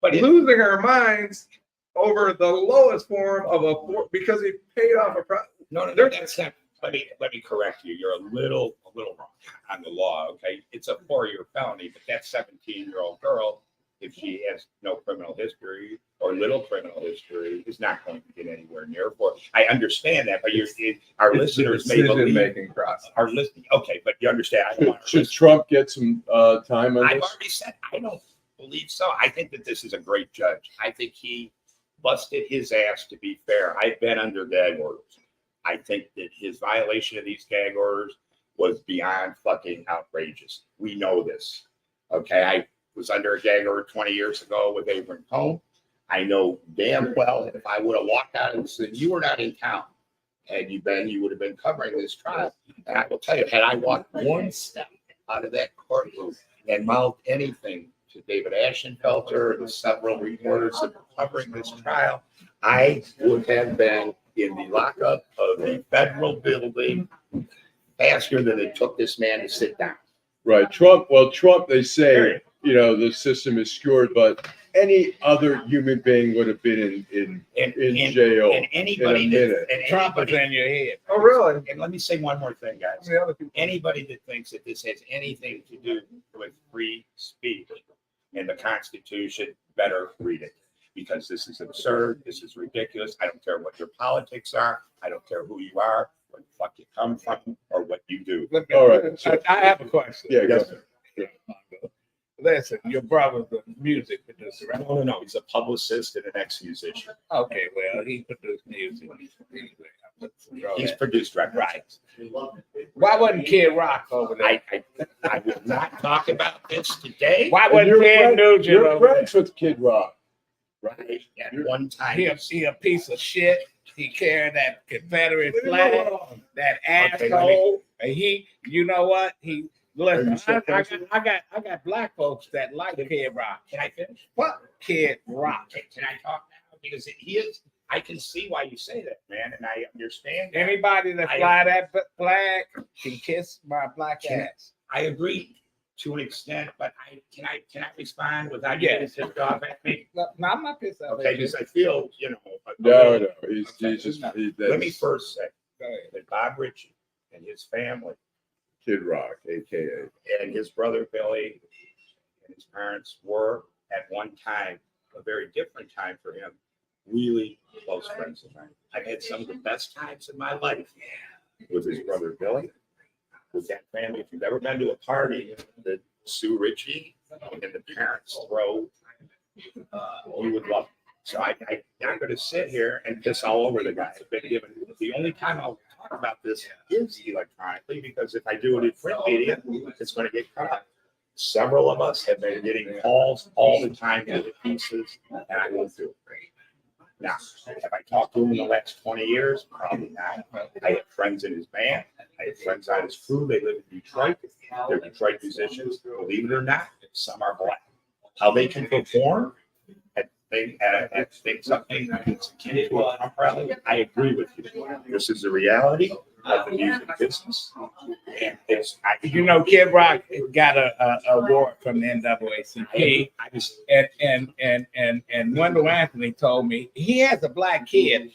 losing our minds over the lowest form of because he paid off a problem. No, that's not. Let me correct you. You're a little wrong on the law. Okay, it's a 4-year felony, but that 17-year-old girl, if she has no criminal history or little criminal history, is not going to get anywhere near 4. I understand that, but our listeners may believe making process. Our listening. Okay, but you understand. I don't want Should Trump get some time on I've this? already said I don't believe so. I think that this is a great judge. I think he busted his ass to be fair. I've been under gag orders. I think that his violation of these gag orders was beyond fucking outrageous. We know this. Okay, I was under a gag order 20 years ago with Abraham Cohn. I know damn well that if I would have walked out and said, you were not in town, had you been, you would have been covering this trial. And I will tell you, had I walked one step out of that courtroom and mouthed anything to David Ashenfelter and several reporters that were covering this trial, I would have been in the lockup of the federal building faster than it took this man to sit down. Right. Trump, they say, the system is skewed, but any other human being would have been in jail. And anybody Trump is in your head. Oh, really? And let me say one more thing, guys. Anybody that thinks that this has anything to do with free speech in the Constitution better read it, because this is absurd. This is ridiculous. I don't care what your politics are. I don't care who you are, where the fuck you come from, or what you do. All right. So, I have a question. yeah, go. Listen, your brother's a music producer, right? No. He's a publicist and an ex-musician. Okay, well, he produced music. He's produced records. Why wasn't Kid Rock over there? I will not talk about this today. Why wasn't Ted Nugent You're over there? friends with Kid Rock. Right. At one time. He a piece of shit. He carried that Confederate flag, that asshole. Okay, And he, you know what? Listen, I got black folks that like Kid Rock. Can I finish? Fuck Kid Rock. Can I talk now? Because he is. I can see why you say that, man, and I understand. That. Anybody that fly that flag can kiss my black ass. I agree to an extent, but can I respond without getting pissed off at me? No, I'm not pissed off. Okay, because I feel No, he's just. Let me first say that Bob Ritchie and his family, Kid Rock, AKA, and his brother Billy and his parents were at one time, a very different time for him, really close friends of mine. I've had some of the best times in my life with his brother Billy, with that family. If you've ever been to a party that Sue Ritchie and the parents throw, you would love it. So I'm not going to sit here and piss all over the guy. I've been given, the only time I'll talk about this is electronically, because if I do it in print media, it's going to get cut up. Several of us have been getting calls all the time to the pieces, and I won't do it. Now, have I talked to him in the last 20 years? Probably not. I have friends in his band. I have friends on his crew. They live in Detroit. They're Detroit musicians. Believe it or not, some are black. How they can perform at something that's akin to a pump rally, I agree with you. This is the reality of the music business. And Kid Rock got a award from the NAACP. And Wendell Anthony told me he has a black kid.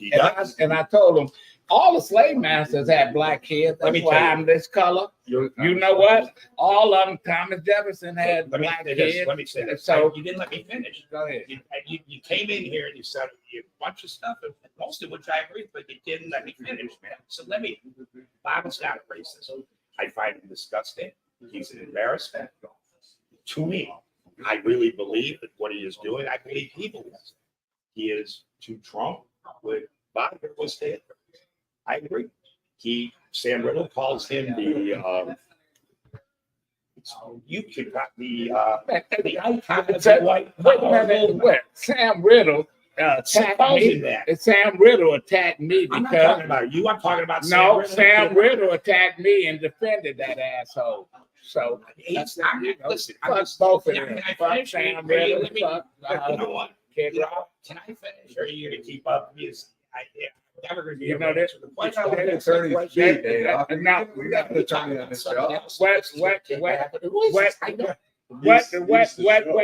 And I told him all the slave masters had black kids. That's why I'm this color. You know what? All of them, Thomas Jefferson had black kids. Let me say this. So you didn't let me finish. Go ahead. You came in here and you said a bunch of stuff, most of which I agree with, but you didn't let me finish, man. So Bob is not a racist. I find him disgusting. He's an embarrassment to me. I really believe that what he is doing, I believe he believes. He is to Trump what Biden was to Hitler. I agree. Sam Riddle calls him the you could got the icon of the white power. Sam Riddle attacked me. Sam Riddle attacked me I'm not because talking about you. I'm talking about Sam Riddle attacked me and defended that asshole. So listen, fuck both of them. Can I Fuck finish? Sam Riddle. Fuck, You know what? Kid Rock. Can I finish? Or are you going to keep up? Because I'm never going to be You able know to that- answer the We question. got an attorney's fee, Dave. No, We got an attorney on this show. What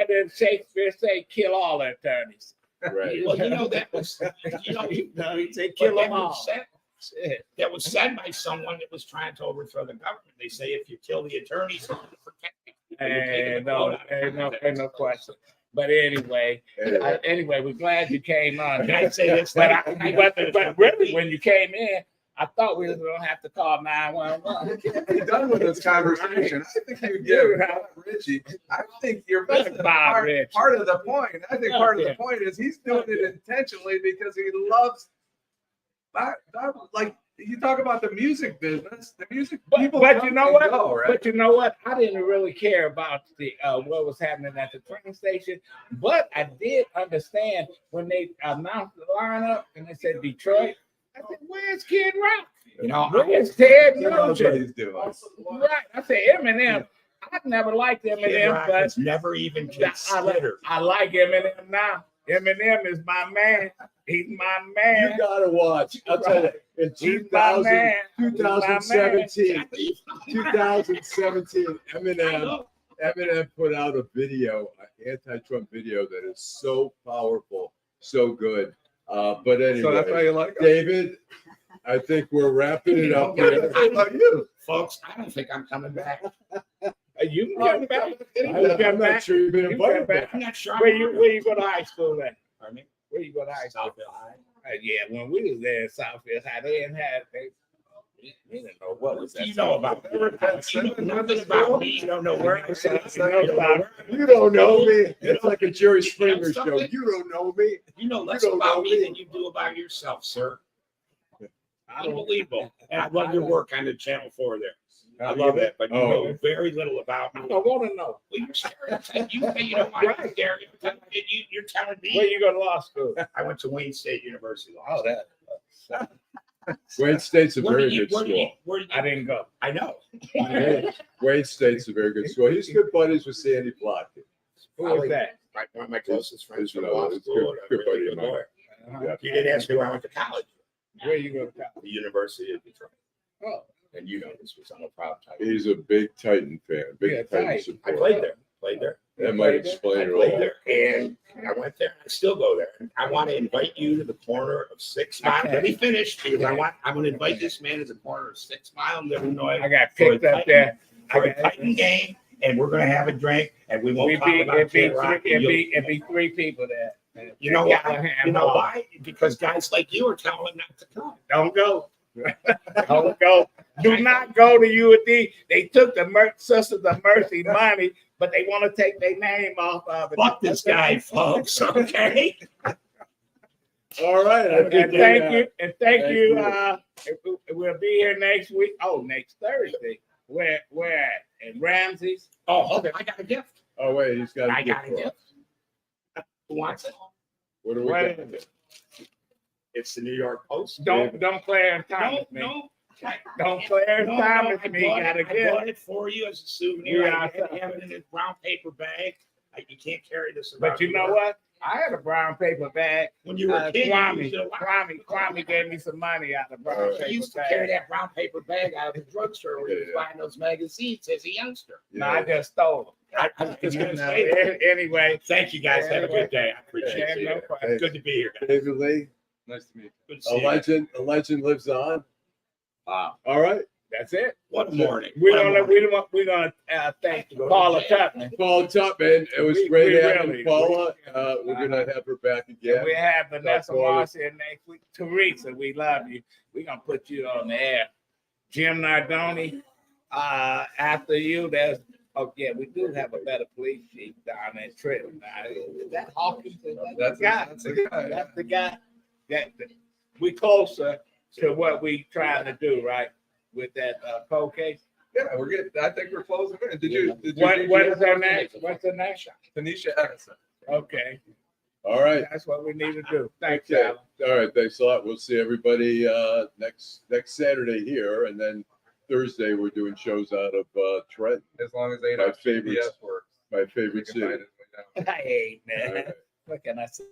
did Shakespeare say? Kill all attorneys. Right. Well, you know, that was, you know, No, he said kill them all. That was said by someone that was trying to overthrow the government. They say if you kill the attorneys, you're protecting. And no question. But anyway, we're glad you came on. Can I say this? But really, when you came in, I thought we were going to have to call 911. You're done with this conversation. I think you give Richie. I think you're missing part of the point. I think part of the point is he's doing it intentionally because he loves. Like you talk about the music business, the music people. But you know what? Go, right? But you know what? I didn't really care about the what was happening at the train station. But I did understand when they announced the lineup and they said Detroit. I said, "Where's Kid Rock? You know, Where's Ted He knows what Nugent?" he's doing. Right. I said Eminem. I've never liked Kid Eminem, Rock but was never even considered. I like Eminem now. Eminem is my man. He's my man. You gotta watch. I'll tell you, in He's my man. 2017, Eminem put out a video, an anti-Trump video that is so powerful, so good. But anyway, So that's why you like him? David, I think we're wrapping it up here. How about you? Folks, I don't think I'm coming back. You can come back. I'm not sure you've been You invited come back. back. I'm not sure. Where you go to high school at? Pardon me? Where you go to high school? Southfield High. Yeah, when we was there in Southfield High, they didn't know what was that. You know about me. You know nothing about me. You don't know where I said. You don't know me. It's like a Jerry Springer show. You don't know me. You know less You don't about know me me. than you do about yourself, sir. Unbelievable. And I love your work on the Channel 4 there. I love it, but you know very little about me. I don't want to know. Well, you're stereotyping. You know why you're stereotyping. You're telling Where me. you go to law school? I went to Wayne State University. Oh, that. Wayne State's a Where very did you- good where did you- school. where did you- I didn't go. I know. Wayne State's a very good school. He's good buddies with Sandy Block. Who was that? One of my closest friends from You know, law it's school. good- and a good really buddy good of mine. lawyer. Yeah. You didn't ask me where I went to college. Where you go to college? The University of Detroit. Oh, And you know this was on a proud time. He's a big Titan fan, big Yeah, Titan Titan. I supporter. played there. That might I explain it played all. there, and I went there. I still go there. I want to invite you to the corner of 6 Mile. Let me finish because I'm going to invite this man to the corner of 6 Mile in Illinois I got picked up there. for a Titan game, and we're going to have a drink, and we won't talk about It'd Kid Rock. and you'll- be 3 people there. You know why? Callahan You know Hall. why? Because guys like you are telling him not to come. Don't go. Don't go. Do not go to UD. They took the Sisters of Mercy money, but they want to take their name off of it. Fuck this guy, folks. Okay. All right. I think Thank you. Thank you. We'll be here next week. Oh, next Thursday. Where at? At Ramsey's? Oh, okay. I got a gift. Oh, wait, he's got I a got a gift for us. gift. Who wants it? What do we What got? is it? It's the New York Post. Don't Claire and Thomas me. Don't Claire and Thomas me. Got a I bought gift. it for you as a souvenir. Yeah, I had to have it in a brown paper bag. You can't carry this around. But you know what? I had a brown paper bag. When you were a kid, you used to Kwame gave me some money out of the brown I paper used to carry bag. that brown paper bag out of the drugstore where you was buying those magazines as a youngster. No, I just stole them. I was just going to say that. Anyway, Thank you guys. Have a good day. I appreciate yeah, no it. problem. Good to be here. David Lee, Nice to meet you. Good to a see you. legend lives on. Wow. All right. That's it. What a morning. We're What a morning. gonna thank Paula Tutman. Paula Tutman, it was We great really- having Paula. We're gonna have her back again. We have Vanessa Paula. Moss here next week. Teresa, we love you. We're gonna put you on the air. Jim Nardone, after you, there's Oh, yeah, we do have a better police chief down in Trenton. Is that Hawkins? Is that That's the guy? that's the guy. That's the guy. We closer to what we trying to do, right? With that cold case. Yeah, we're getting. I think we're closing in. Did you? What is her name? What's her name? Tanisha Edison. Okay. All right. That's what we need to do. Thanks, Okay. Allan. All right. Thanks a lot. We'll see everybody next Saturday here, and then Thursday we're doing shows out of Trenton, As long as My 8 favorites. GPS works. my We favorite can city. find it. Hey, All man. right. What can I say?